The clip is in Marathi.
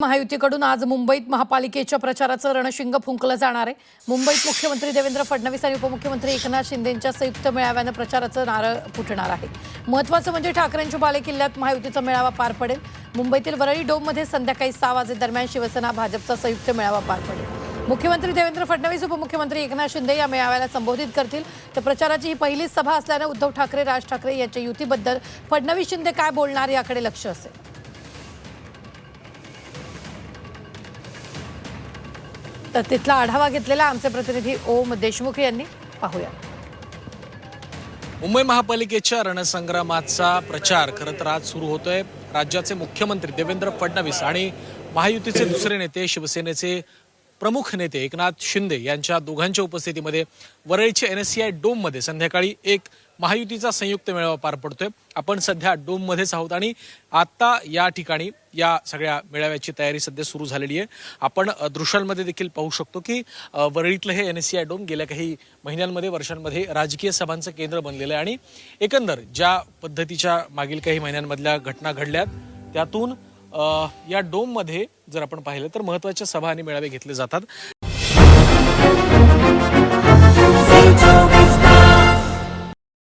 महायुतीकडून आज मुंबईत महापालिकेच्या प्रचाराचं रणशिंग फुंकलं जाणार आहे। मुंबईत मुख्यमंत्री देवेंद्र फडणवीस आणि उपमुख्यमंत्री एकनाथ शिंदेंच्या संयुक्त मेळाव्यानं प्रचाराचं नारळ फुटणार आहे। महत्त्वाचं म्हणजे ठाकरेंच्या बालेकिल्ल्यात महायुतीचा मेळावा पार पडेल। मुंबईतील वरळी डोममध्ये संध्याकाळी 6 वाजेदरम्यान शिवसेना भाजपचा संयुक्त मेळावा पार पडेल। मुख्यमंत्री देवेंद्र फडणवीस उपमुख्यमंत्री एकनाथ शिंदे या मेळाव्याला संबोधित करतील। तर प्रचाराची ही पहिलीच सभा असल्यानं उद्धव ठाकरे राज ठाकरे यांच्या युतीबद्दल फडणवीस शिंदे काय बोलणार याकडे लक्ष असेल। तर तिथला आढावा घेतलेला आमचे प्रतिनिधी ओम देशमुख यांनी पाहूया। मुंबई महापालिकेच्या रणसंग्रामाचा प्रचार खरं तर आज सुरू होतोय। राज्याचे मुख्यमंत्री देवेंद्र फडणवीस आणि महायुतीचे दुसरे नेते शिवसेनेचे प्रमुख नेते एकनाथ शिंदे यांच्या दोघांच्या उपस्थितीमध्ये वरळीच्या NSCI डोममध्ये संध्याकाळी एक महायुतीचा संयुक्त मेळावा पार पडतोय। आपण सध्या डोममध्येच आहोत आणि आता या ठिकाणी या सगळ्या मेळाव्याची तयारी सध्या सुरू झालेली आहे। आपण दृश्यांमध्ये देखील पाहू शकतो की वरळीतलं हे NSCI डोम गेल्या काही महिन्यांमध्ये वर्षांमध्ये राजकीय सभांचं केंद्र बनलेलं आहे आणि एकंदर ज्या पद्धतीच्या मागील काही महिन्यांमधल्या घटना घडल्यात त्यातून या डोममध्ये जर आपण पाहिलं तर महत्त्वाच्या सभा आणि मेळावे घेतले जातात।